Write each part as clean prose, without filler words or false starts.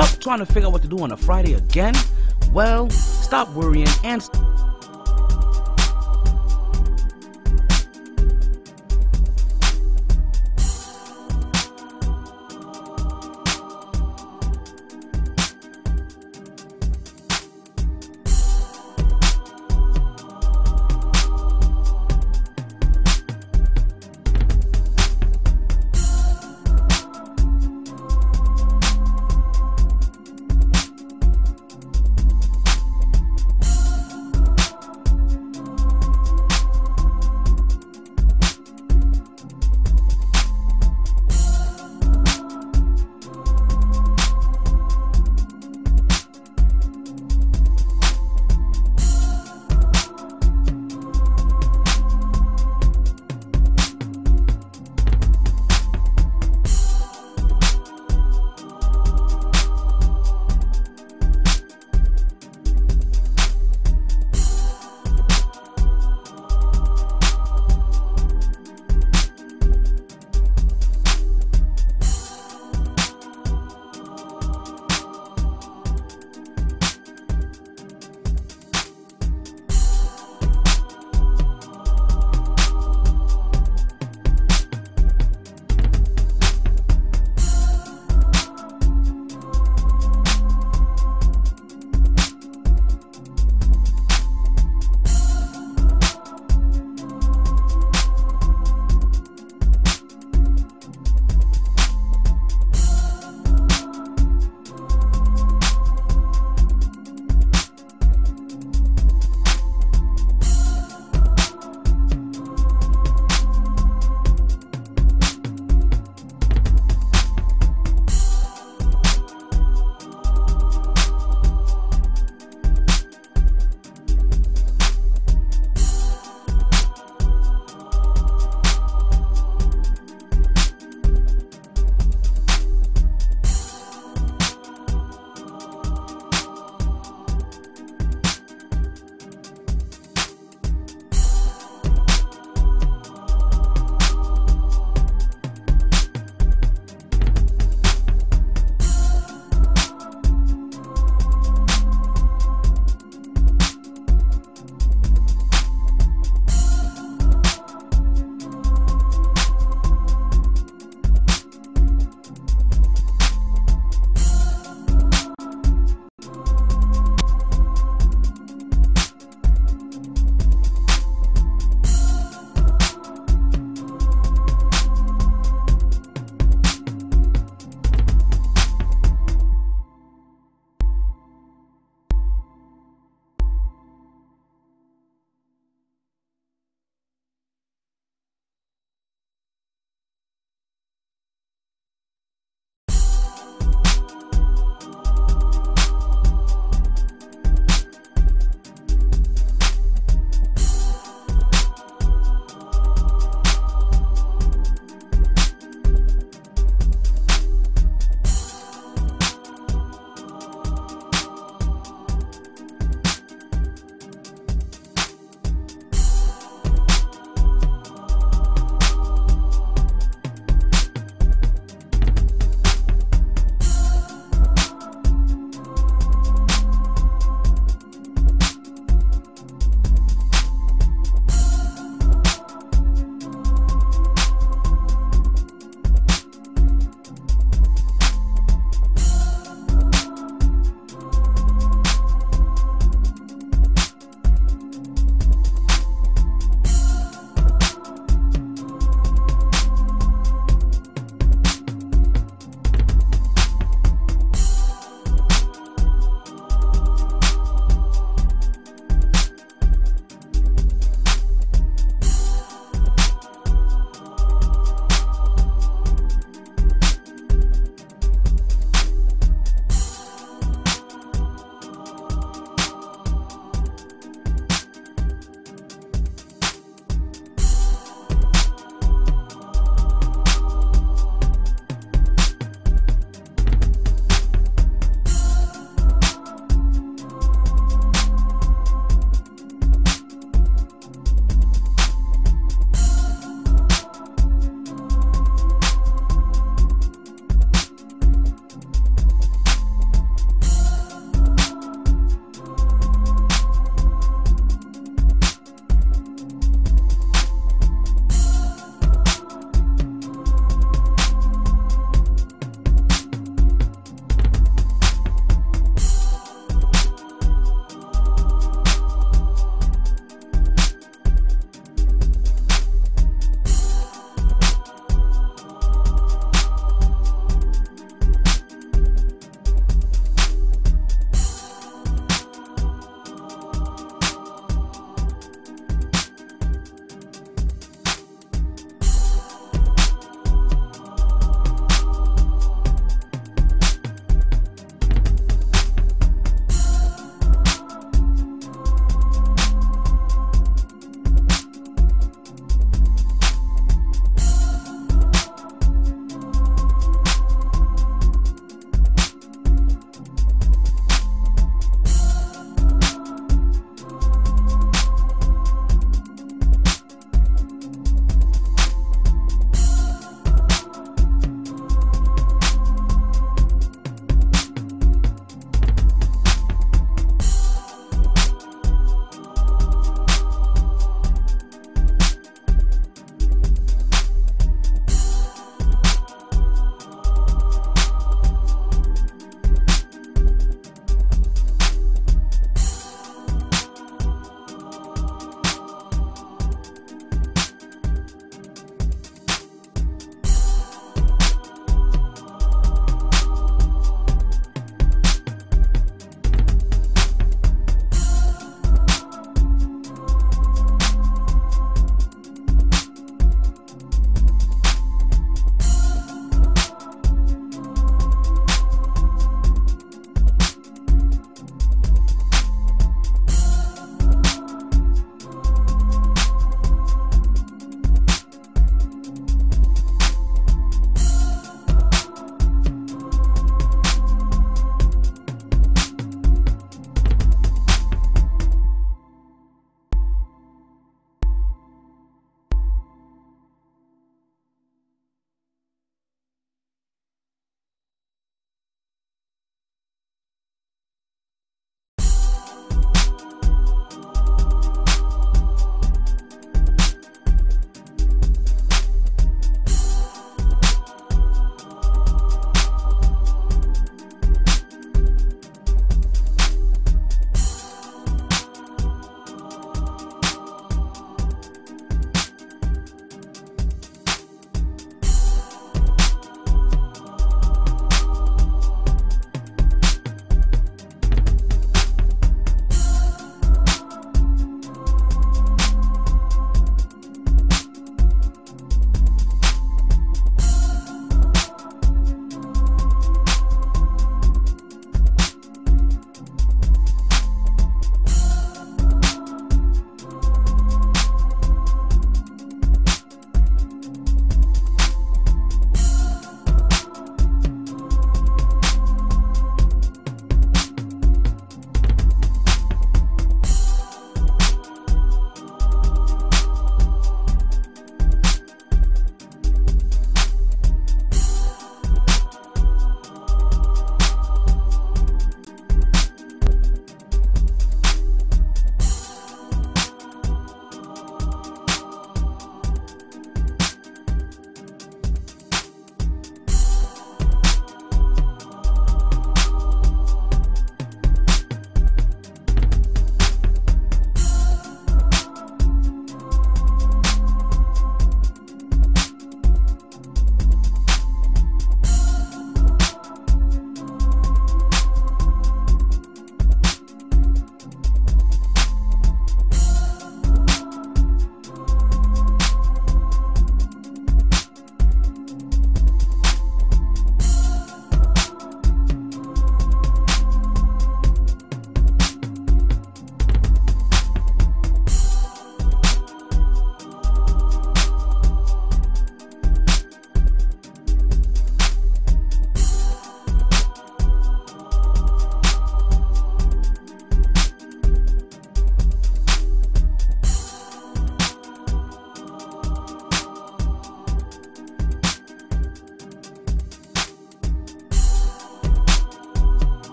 Stuck trying to figure out what to do on a Friday again? Well, stop worrying and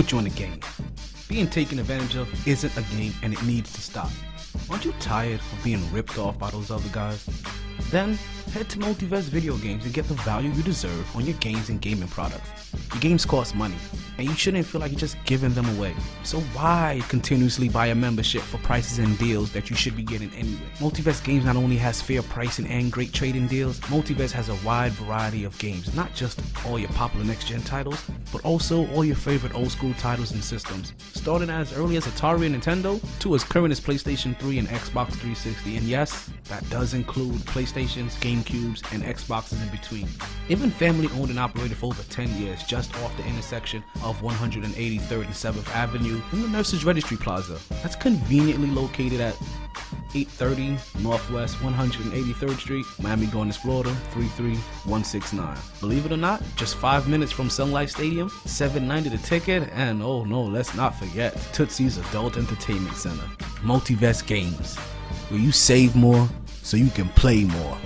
put you in a game. Being taken advantage of isn't a game and it needs to stop. Aren't you tired of being ripped off by those other guys? Then head to Multiverse Video Games and get the value you deserve on your games and gaming products. Your games cost money, and you shouldn't feel like you're just giving them away. So why continuously buy a membership for prices and deals that you should be getting anyway? Multiverse Games not only has fair pricing and great trading deals, Multiverse has a wide variety of games, not just all your popular next-gen titles, but also all your favorite old-school titles and systems, starting as early as Atari and Nintendo to as current as PlayStation 3 and Xbox 360, and yes, that does include PlayStations, GameCubes, and Xboxes in between. Even family owned and operated for over 10 years just off the intersection of 183rd and 7th Avenue in the Nurses Registry Plaza. That's conveniently located at 830 Northwest 183rd Street, Miami Gardens, Florida 33169. Believe it or not, just 5 minutes from Sun Life Stadium, $7.90 the ticket, and oh no, let's not forget Tootsie's Adult Entertainment Center. Multiverse Games, where you save more so you can play more.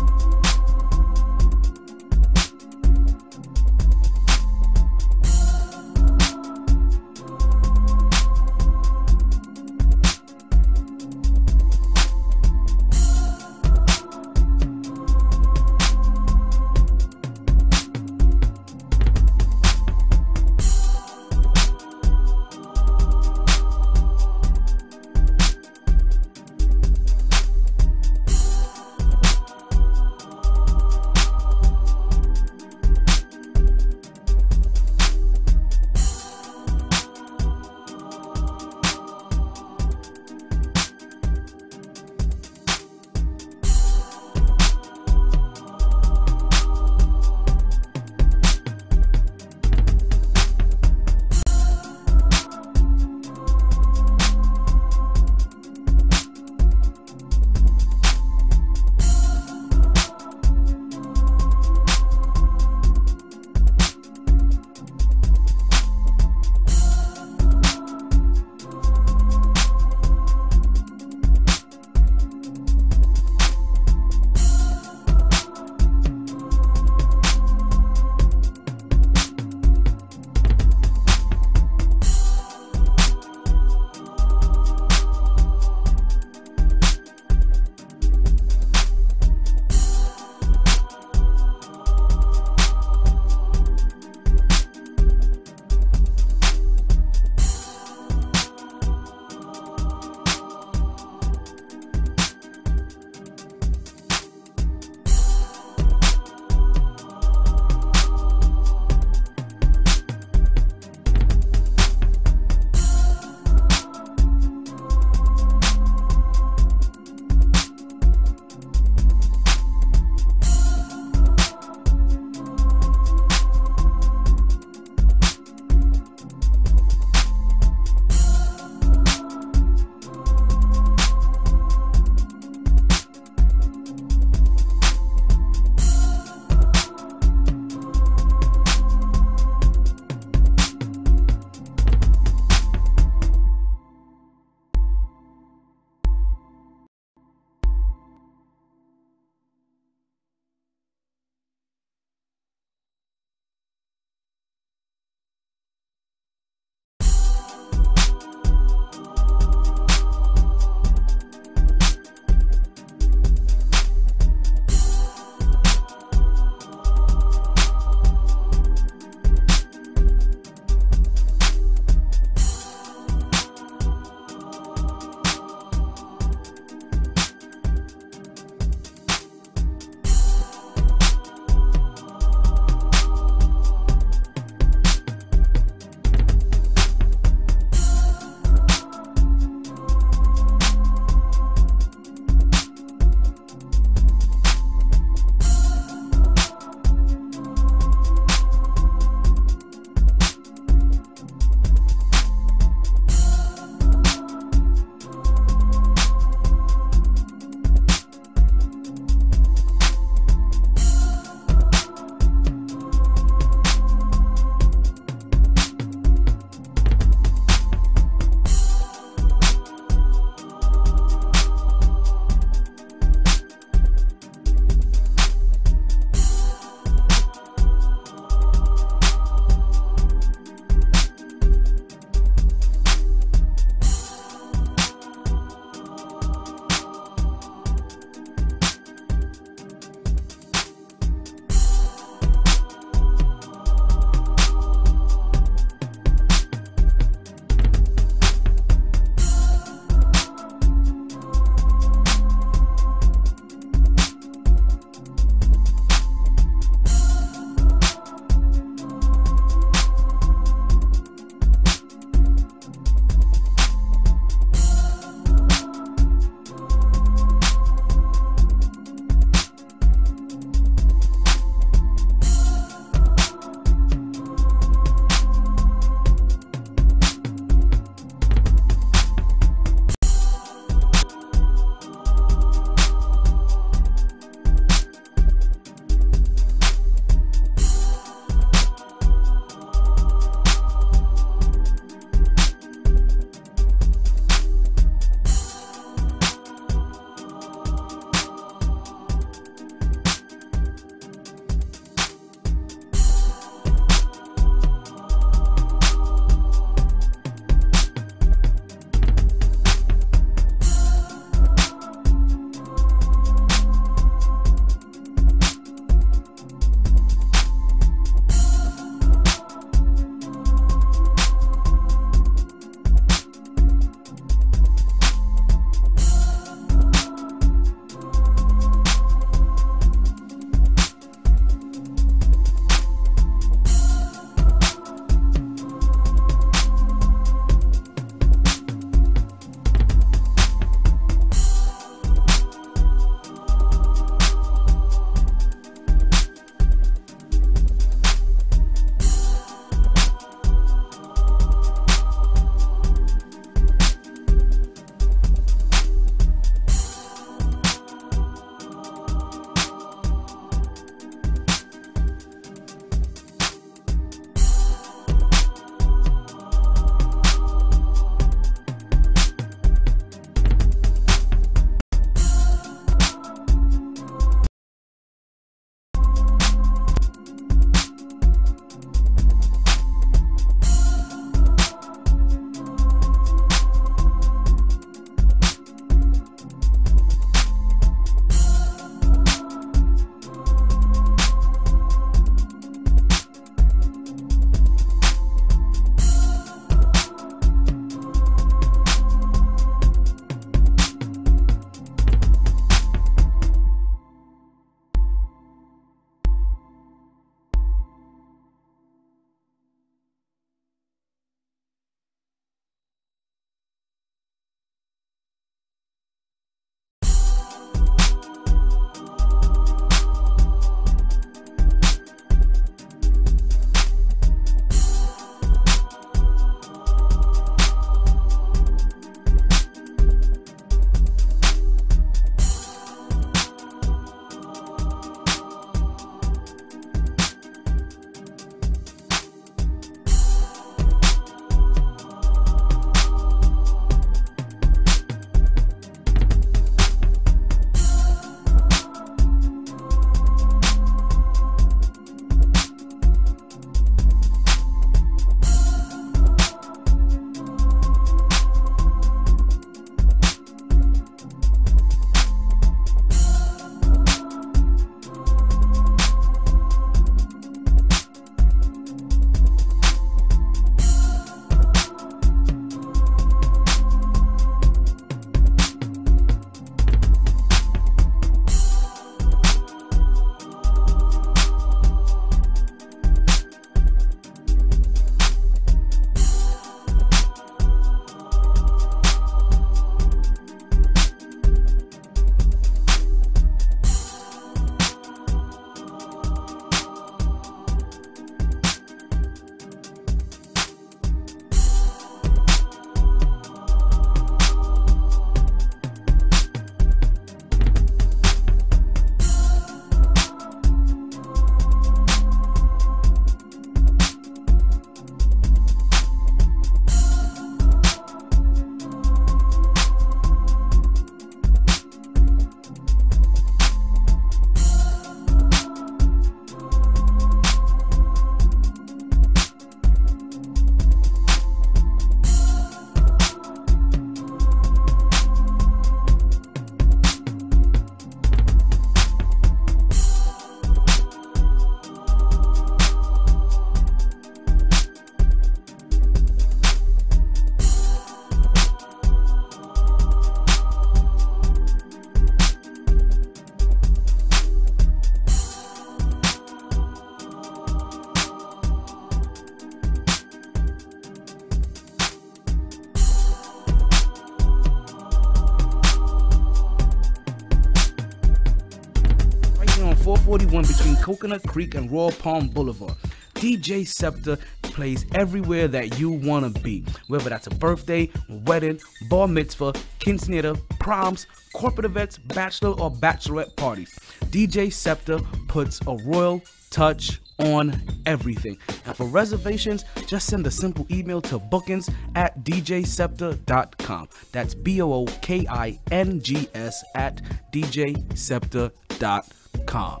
441 between Coconut Creek and Royal Palm Boulevard. DJ Scepter plays everywhere that you want to be, whether that's a birthday, wedding, bar mitzvah, quinceanera, proms, corporate events, bachelor or bachelorette parties. DJ Scepter puts a royal touch on everything. And for reservations, just send a simple email to bookings@djscepter.com. That's bookings@djscepter.com.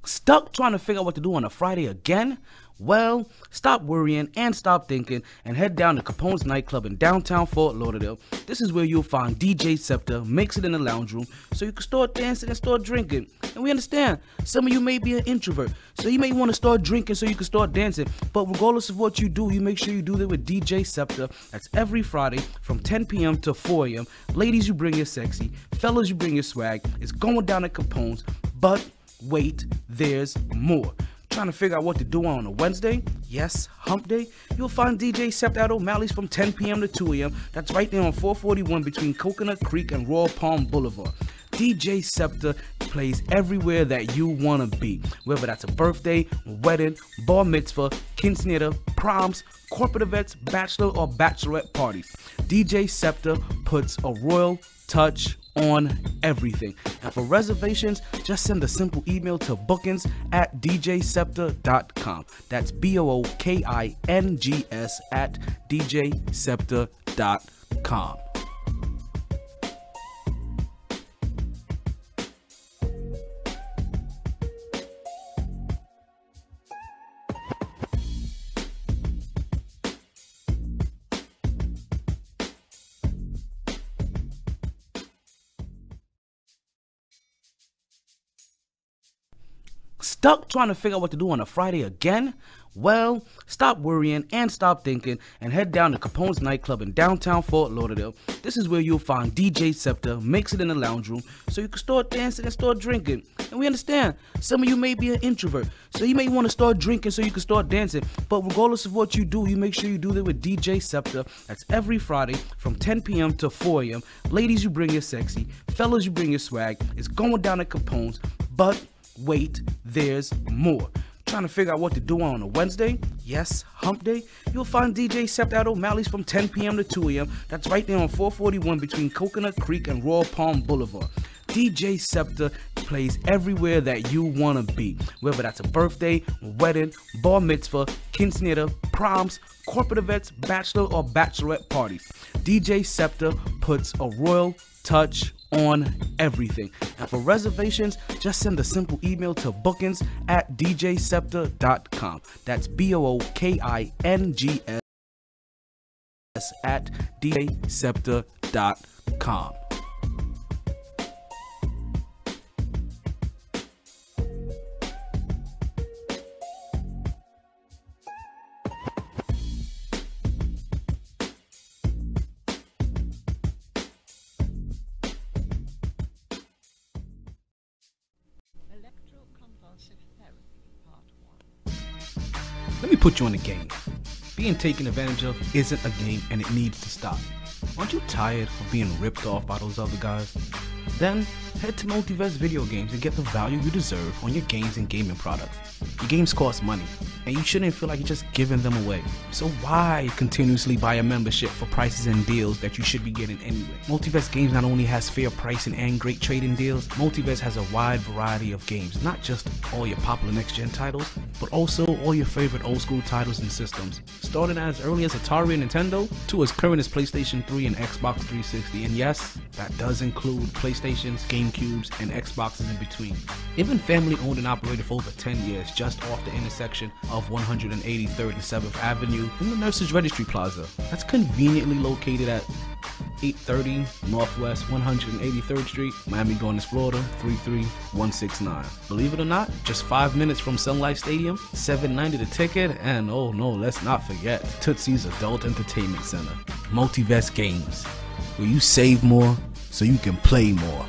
Stuck trying to figure out what to do on a Friday again? Well, stop worrying and stop thinking and head down to Capone's nightclub in downtown Fort Lauderdale. This is where you'll find DJ Scepter mix it in the lounge room so you can start dancing and start drinking. And we understand, some of you may be an introvert, so you may want to start drinking so you can start dancing. But regardless of what you do, you make sure you do that with DJ Scepter. That's every Friday from 10 p.m. to 4 a.m. Ladies, you bring your sexy. Fellas, you bring your swag. It's going down at Capone's, but wait, there's more. Trying to figure out what to do on a Wednesday? Yes, hump day? You'll find DJ Scepter at O'Malley's from 10 p.m. to 2 a.m. That's right there on 441 between Coconut Creek and Royal Palm Boulevard. DJ Scepter plays everywhere that you want to be, whether that's a birthday, wedding, bar mitzvah, quinceanera, proms, corporate events, bachelor or bachelorette parties. DJ Scepter puts a royal touch on everything. And for reservations, just send a simple email to bookings@djscepter.com. That's bookings@djscepter.com. Stuck trying to figure out what to do on a Friday again? Well, stop worrying and stop thinking and head down to Capone's nightclub in downtown Fort Lauderdale. This is where you'll find DJ Scepter mix it in the lounge room so you can start dancing and start drinking. And we understand, some of you may be an introvert, so you may want to start drinking so you can start dancing. But regardless of what you do, you make sure you do that with DJ Scepter. That's every Friday from 10 p.m. to 4 a.m. Ladies, you bring your sexy. Fellas, you bring your swag. It's going down at Capone's, but wait, there's more. Trying to figure out what to do on a Wednesday? Yes, hump day? You'll find DJ Scepter at O'Malley's from 10 p.m. to 2 a.m. That's right there on 441 between Coconut Creek and Royal Palm Boulevard. DJ Scepter plays everywhere that you want to be, whether that's a birthday, wedding, bar mitzvah, quinceanera, proms, corporate events, bachelor or bachelorette parties. DJ Scepter puts a royal touch on everything. And for reservations, just send a simple email to bookings@djscepter.com. That's bookings@djscepter.com. Let me put you on the game. Being taken advantage of isn't a game and it needs to stop. Aren't you tired of being ripped off by those other guys? Then head to Multiverse Video Games and get the value you deserve on your games and gaming products. Your games cost money, and you shouldn't feel like you're just giving them away. So why continuously buy a membership for prices and deals that you should be getting anyway? Multiverse Games not only has fair pricing and great trading deals, Multiverse has a wide variety of games, not just all your popular next-gen titles, but also all your favorite old-school titles and systems, starting as early as Atari and Nintendo to as current as PlayStation 3 and Xbox 360, and yes, that does include PlayStations, GameCubes, and Xboxes in between. Even family-owned and operated for over 10 years, just off the intersection of 183rd and 7th Avenue in the Nurses Registry Plaza. That's conveniently located at 830 Northwest 183rd Street, Miami Gardens, Florida 33169. Believe it or not, just 5 minutes from Sun Life Stadium, $7.90 the ticket, and oh no, let's not forget Tootsie's Adult Entertainment Center. Multiverse Games. where you save more so you can play more.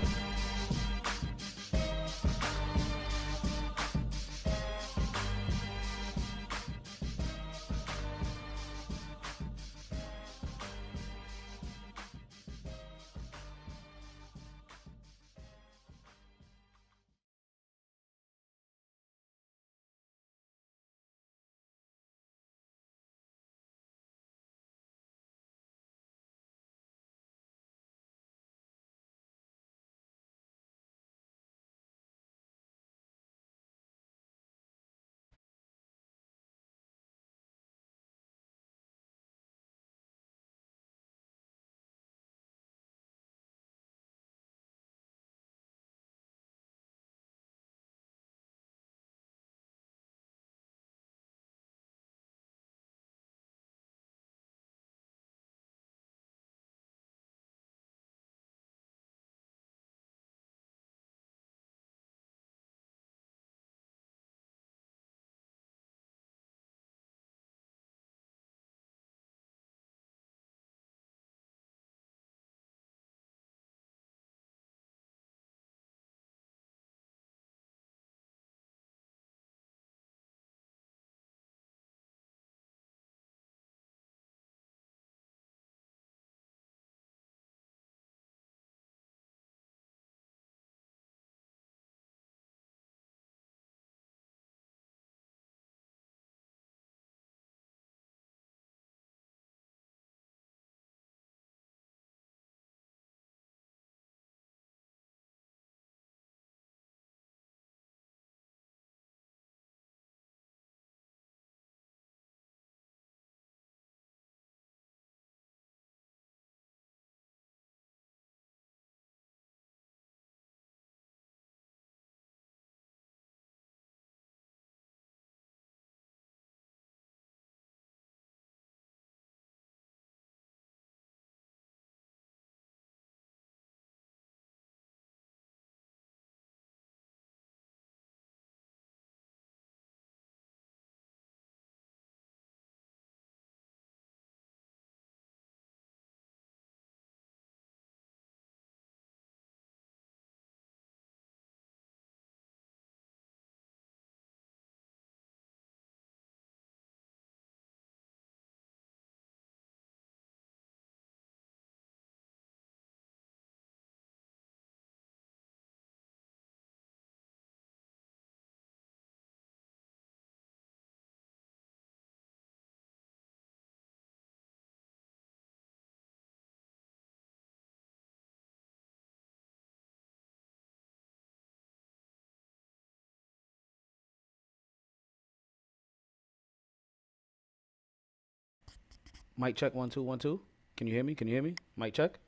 Mic check, 1 2 1 2. Can you hear me? Can you hear me? Mic check.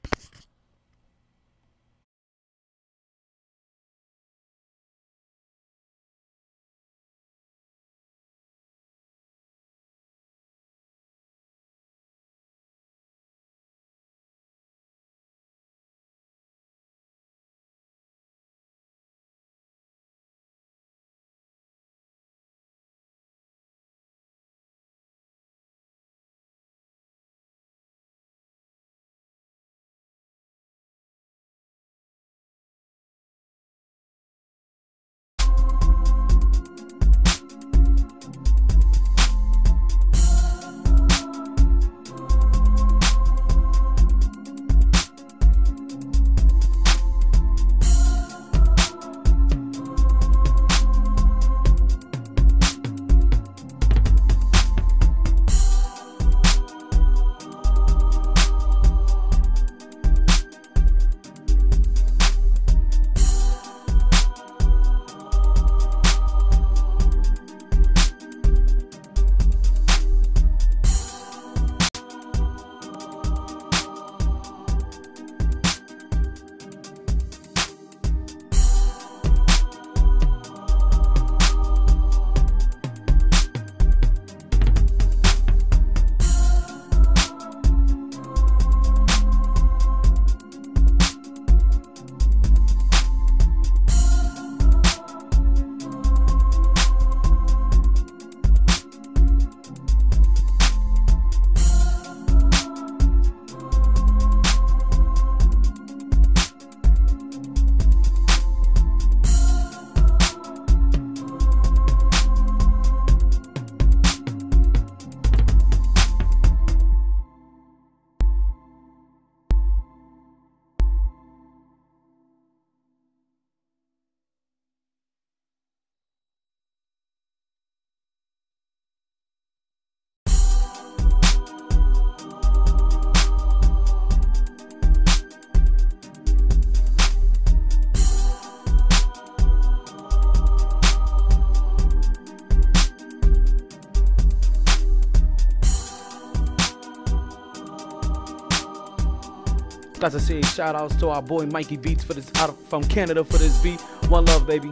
Got to say shout outs to our boy Mikey Beats for this out from Canada for this beat. One love, baby.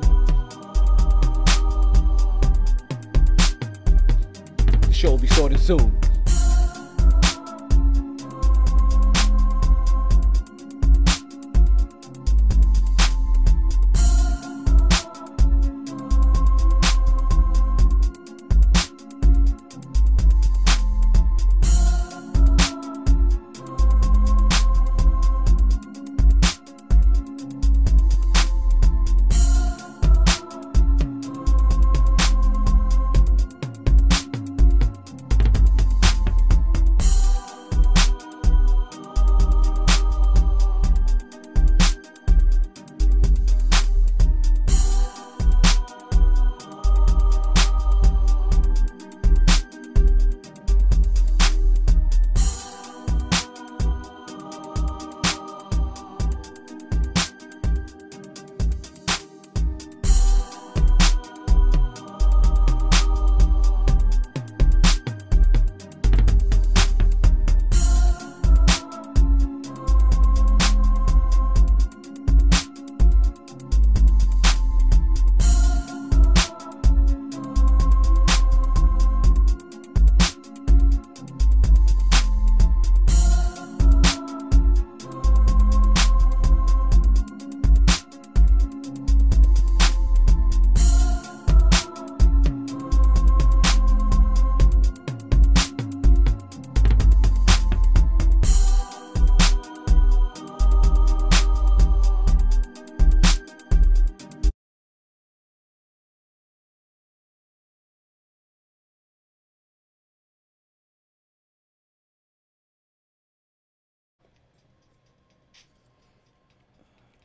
The show will be starting soon.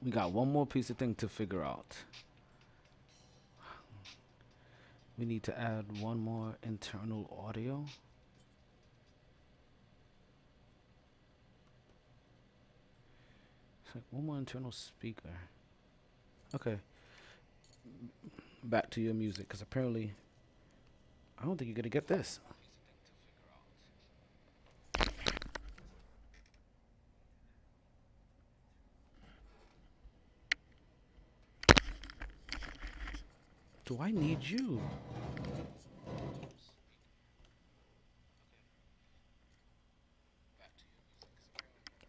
We got one more piece of thing to figure out. We need to add one more internal audio. It's like one more internal speaker. Okay. Back to your music, because apparently I don't think you're gonna get this. Do I need you?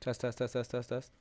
Test, test, test, test, test, test.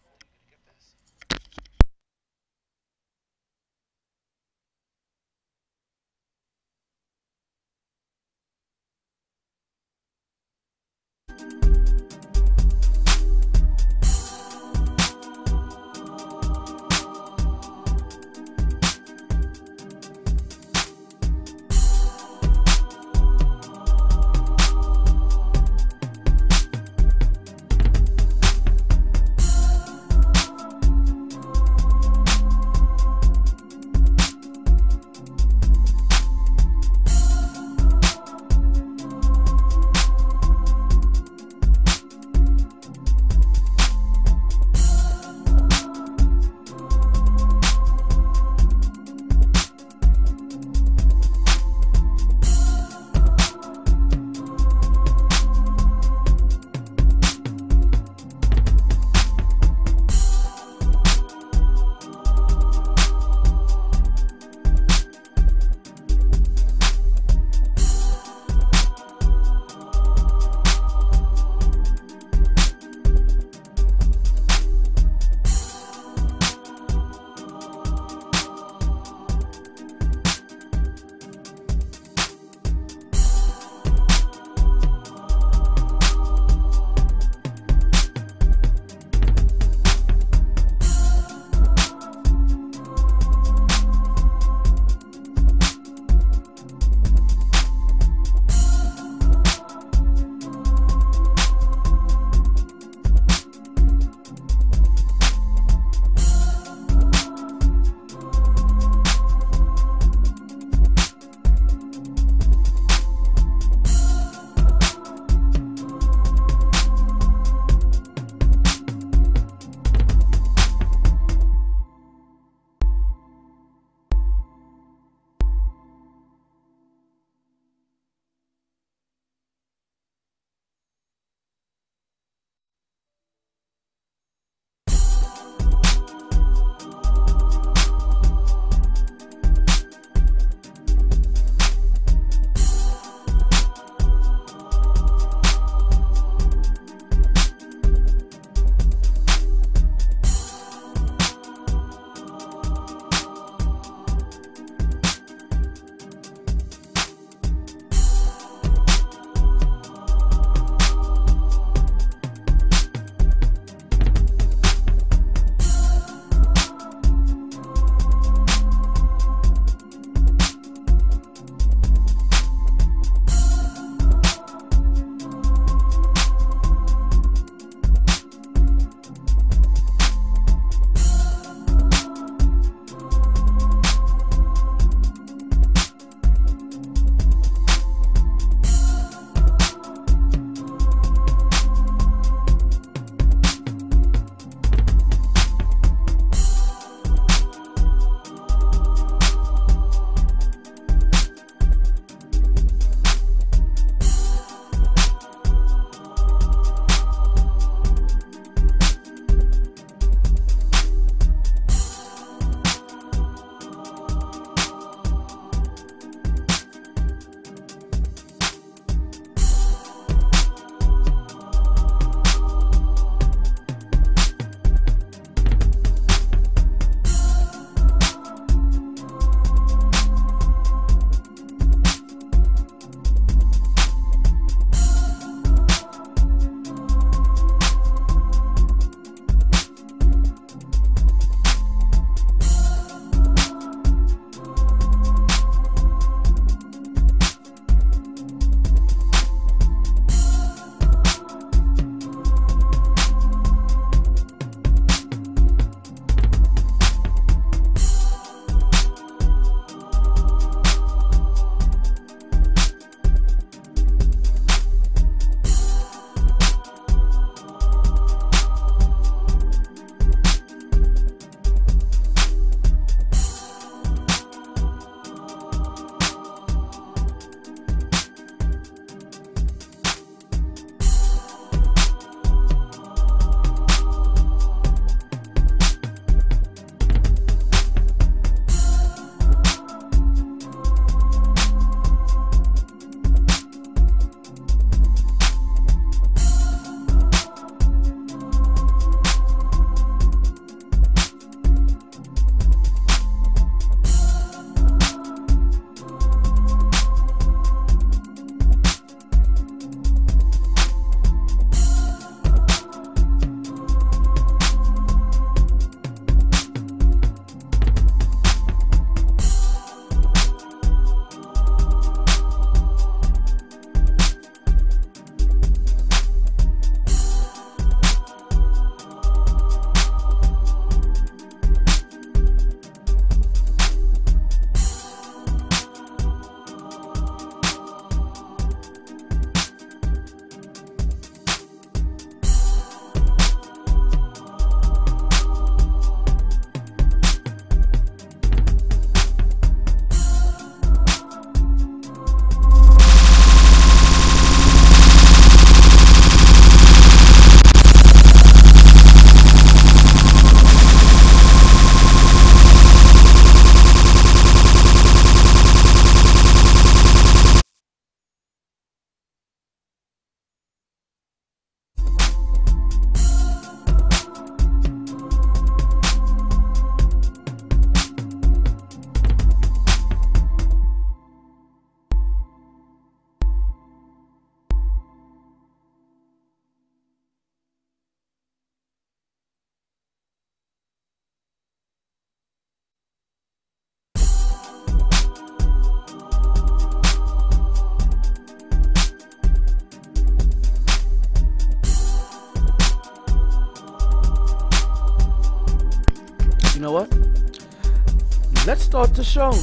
let's start the show.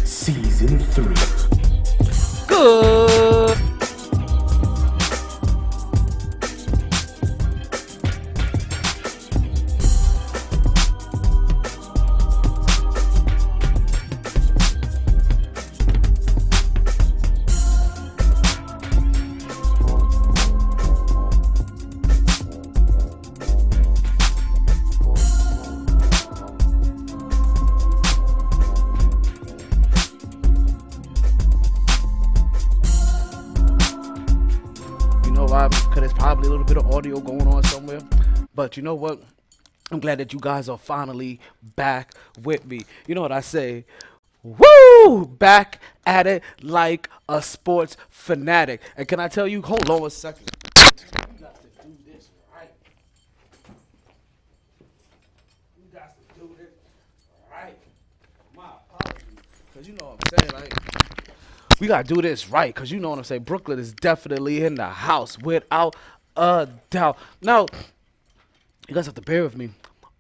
Season 3. Good. Because there's probably a little bit of audio going on somewhere, but you know what, I'm glad that you guys are finally back with me. You know what I say, woo, back at it like a sports fanatic. And can I tell you, hold on a second, you got to do this right. You got to do this right. My apologies, because you know what I'm saying, like, we gotta do this right, because you know what I'm saying. Brooklyn is definitely in the house, without a doubt. Now, you guys have to bear with me.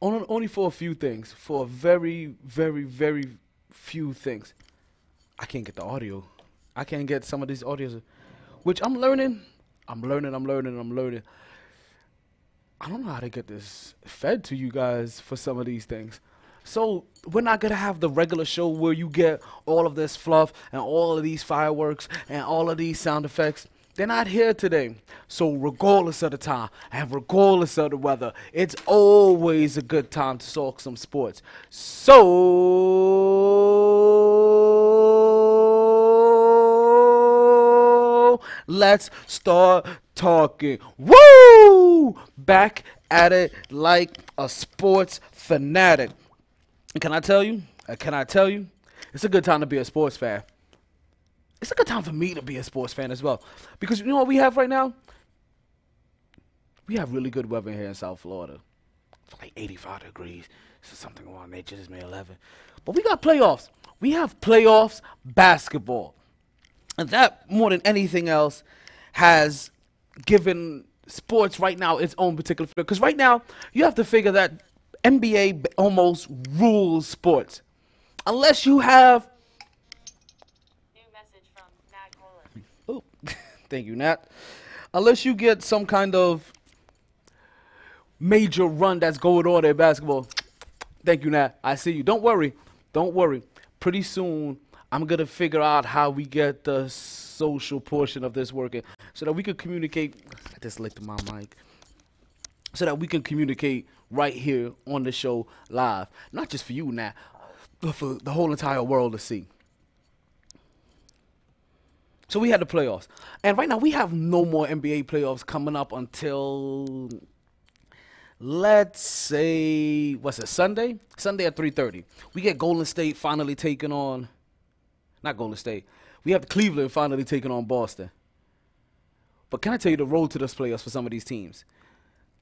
Only for a few things. For a very, very, very few things. I can't get the audio. I can't get some of these audios, which I'm learning. I'm learning. I don't know how to get this fed to you guys for some of these things. So we're not gonna have the regular show where you get all of this fluff and all of these fireworks and all of these sound effects. They're not here today. So regardless of the time and regardless of the weather, it's always a good time to talk some sports. So let's start talking. Woo! Back at it like a sports fanatic. Can I tell you? It's a good time to be a sports fan. It's a good time for me to be a sports fan as well. Because you know what we have right now? We have really good weather here in South Florida. It's like 85 degrees. So something around nature is May 11. But we got playoffs. We have playoffs basketball. And that, more than anything else, has given sports right now its own particular feel. Because right now, you have to figure that NBA almost rules sports. Unless you have... New message from Nat Colin. Oh, thank you, Nat. Unless you get some kind of major run that's going on in basketball. Thank you, Nat. I see you. Don't worry. Pretty soon, I'm going to figure out how we get the social portion of this working so that we can communicate. I just licked my mic. So that we can communicate right here on the show live. Not just for you, Nat, but for the whole entire world to see. So we had the playoffs. And right now we have no more NBA playoffs coming up until, let's say, what's it, Sunday? Sunday at 3:30. We get Golden State finally taking on, not Golden State. We have Cleveland finally taking on Boston. But can I tell you the road to those playoffs for some of these teams?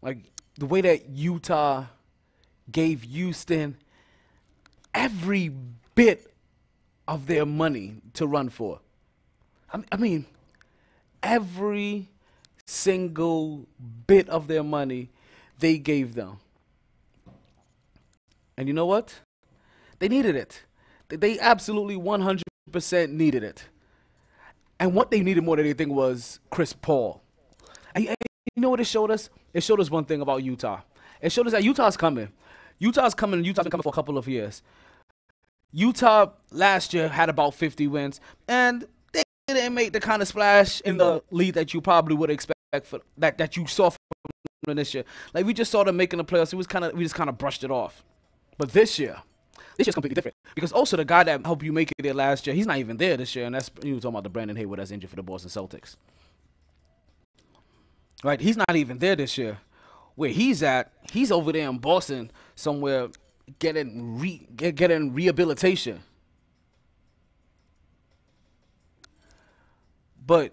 Like, the way that Utah gave Houston every bit of their money to run for. I mean, every single bit of their money they gave them. And you know what? They needed it. They absolutely 100% needed it. And what they needed more than anything was Chris Paul. And you know what it showed us? It showed us one thing about Utah. It showed us that Utah's coming. Utah's coming for a couple of years. Utah last year had about 50 wins, and they didn't make the kind of splash in the league that you probably would expect for that you saw from this year. Like we just saw them making the playoffs. We just kind of brushed it off. But this year's completely different because also the guy that helped you make it there last year, he's not even there this year, and that's you were talking about the Brandon Hayward that's injured for the Boston Celtics. Right? He's not even there this year. Where he's at, he's over there in Boston somewhere getting rehabilitation. But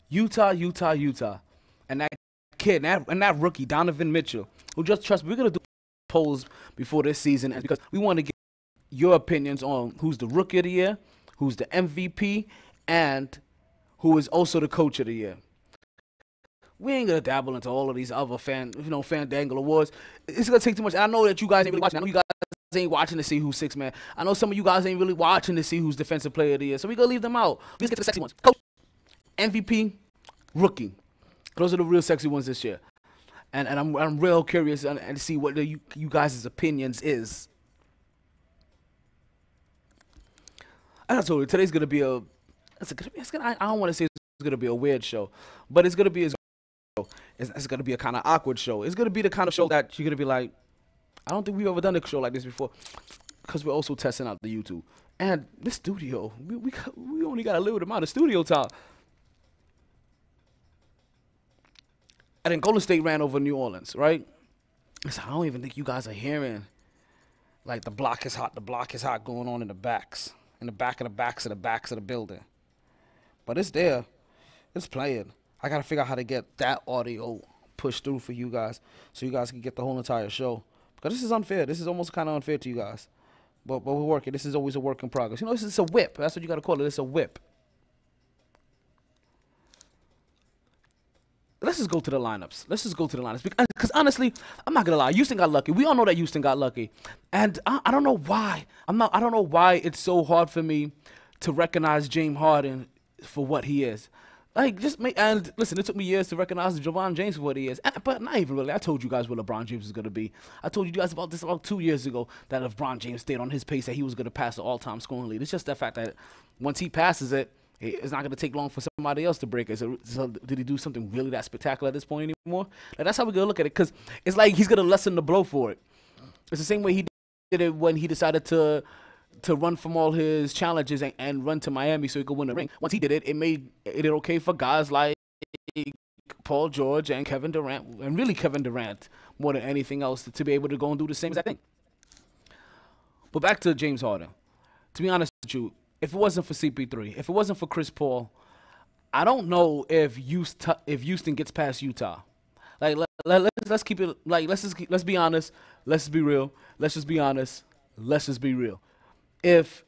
Utah, and that kid and that rookie Donovan Mitchell, who just trust me, we're gonna do polls before this season, and because we want to get your opinions on who's the rookie of the year, who's the MVP, and who is also the coach of the year. We ain't gonna dabble into all of these other Fandangle awards. It's gonna take too much. I know that you guys ain't really watching. I know you guys ain't watching to see who's six man. I know some of you guys ain't really watching to see who's defensive player of the year. So we gonna leave them out. Let's get to the sexy ones. Coach, MVP, rookie. Those are the real sexy ones this year. And I'm real curious and see what you guys' opinions is. As I told you, today's gonna be a. I don't want to say it's gonna be a weird show, but it's gonna be it's going to be a kind of awkward show. It's going to be the kind of show that you're going to be like, I don't think we've ever done a show like this before, because we're also testing out the YouTube. And the studio, we only got a little amount of studio time. And then Golden State ran over New Orleans, right? So I don't even think you guys are hearing, like, the block is hot going on in the backs. In the back of the backs of the building. But it's there. It's playing. I got to figure out how to get that audio pushed through for you guys so you guys can get the whole entire show. Because this is unfair. This is almost kind of unfair to you guys. But we're working. This is always a work in progress. This is a whip. That's what you got to call it. It's a whip. Let's just go to the lineups. Because honestly, I'm not going to lie. Houston got lucky. We all know that Houston got lucky. And I don't know why. I don't know why it's so hard for me to recognize James Harden for what he is. Like, and listen, it took me years to recognize LeBron James for what he is. But not even really. I told you guys what LeBron James is going to be. I told you guys about this about 2 years ago, that if LeBron James stayed on his pace, that he was going to pass the all-time scoring lead. It's just that fact that once he passes it, it's not going to take long for somebody else to break it. So did he do something really that spectacular at this point anymore? Like, that's how we're going to look at it, because it's like he's going to lessen the blow for it. It's the same way he did it when he decided to run from all his challenges and run to Miami so he could win the ring. Once he did it, it made it okay for guys like Paul George and Kevin Durant, and really Kevin Durant more than anything else, to be able to go and do the same exact thing. But back to James Harden. To be honest with you, if it wasn't for CP3, if it wasn't for Chris Paul, I don't know if Houston gets past Utah. Like, let's keep it, like, let's be honest, let's just be real, let's just be honest, let's just be real. If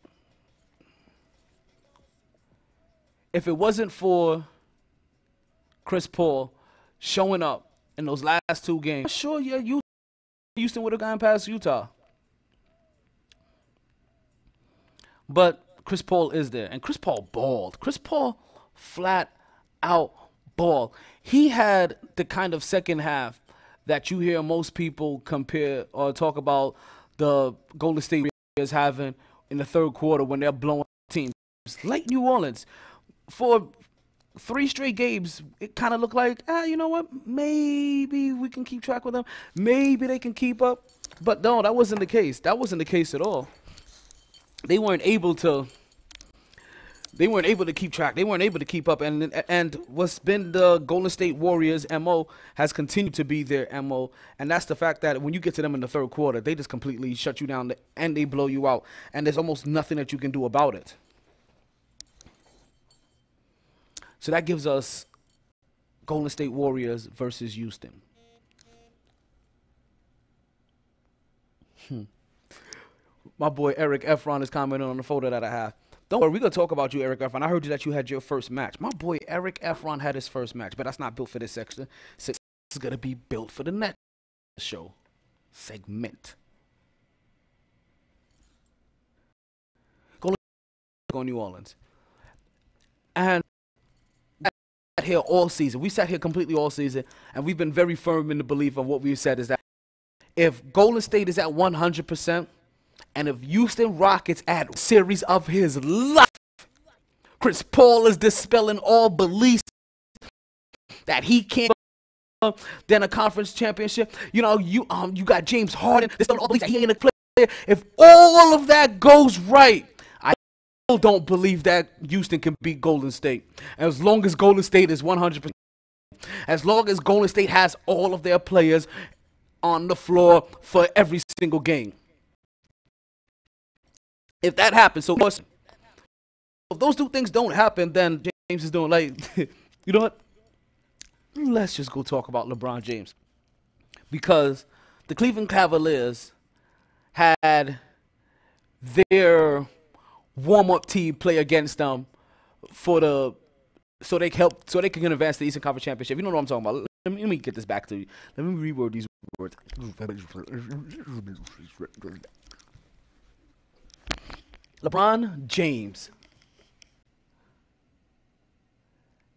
it wasn't for Chris Paul showing up in those last two games, sure, yeah, Houston would have gone past Utah. But Chris Paul is there, and Chris Paul balled. Chris Paul flat out balled. He had the kind of second half that you hear most people compare or talk about the Golden State Warriors having in the third quarter when they're blowing teams. Like New Orleans, for 3 straight games, it kind of looked like, you know what, maybe we can keep track with them. Maybe they can keep up. But no, that wasn't the case. That wasn't the case at all. They weren't able to keep track. They weren't able to keep up. And what's been the Golden State Warriors' MO has continued to be their MO. And that's the fact that when you get to them in the third quarter, they just completely shut you down and they blow you out. And there's almost nothing that you can do about it. So that gives us Golden State Warriors versus Houston. My boy Eric Efron is commenting on the photo that I have. Don't worry, we're going to talk about you, Eric Efron. I heard you that you had your first match. My boy Eric Efron had his first match, but that's not built for this section. It's going to be built for the next show segment. Go New Orleans. And we sat here all season. We sat here completely all season, and we've been very firm in the belief of what we've said is that if Golden State is at 100%, And if Houston Rockets add series of his life, Chris Paul is dispelling all beliefs that he can't then a conference championship. You know, you got James Harden. There's all beliefs that he ain't a player. If all of that goes right, I still don't believe that Houston can beat Golden State. As long as Golden State is 100%, as long as Golden State has all of their players on the floor for every single game. If that happens, so if those two things don't happen, then James is doing like, you know what? Let's just go talk about LeBron James. Because the Cleveland Cavaliers had their warm-up team play against them so they can advance to the Eastern Conference Championship. You know what I'm talking about. Let me get this back to you. Let me reword these words. LeBron James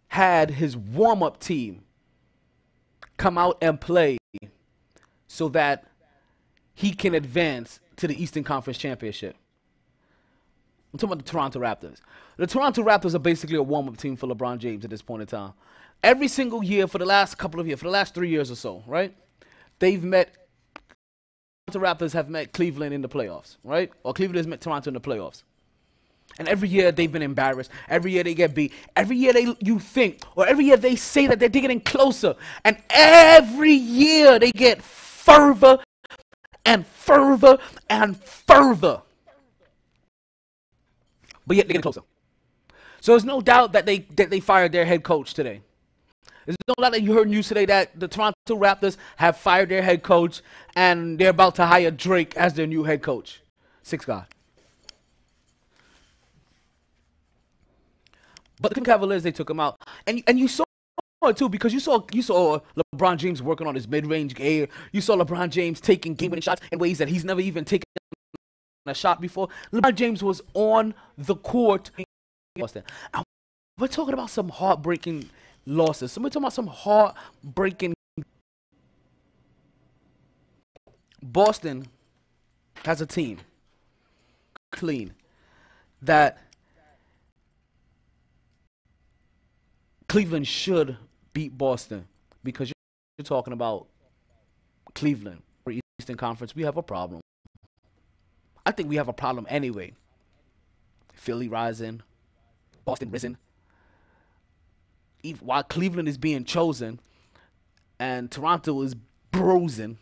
had his warm-up team come out and play so that he can advance to the Eastern Conference Championship. I'm talking about the Toronto Raptors. The Toronto Raptors are basically a warm-up team for LeBron James at this point in time. Every single year for the last couple of years, for the last 3 years or so, right? The Raptors have met Cleveland in the playoffs, right? Or Cleveland has met Toronto in the playoffs. And every year they've been embarrassed. Every year they get beat. Every year every year they say that they're getting closer. And every year they get further and further and further. But yet they're getting closer. So there's no doubt that they fired their head coach today. There's no doubt that you heard news today that the Toronto Raptors have fired their head coach and they're about to hire Drake as their new head coach. Six guy. But the Cleveland Cavaliers, they took him out, and you saw it too because you saw LeBron James working on his mid-range game. You saw LeBron James taking game-winning shots in ways that he's never even taken a shot before. LeBron James was on the court. We're talking about some heartbreaking losses. We're talking about some heartbreaking. Boston has a team, clean, that Cleveland should beat Boston because you're talking about Cleveland for Eastern Conference. We have a problem. I think we have a problem anyway. Philly rising, Boston risen. While Cleveland is being chosen and Toronto is bruising.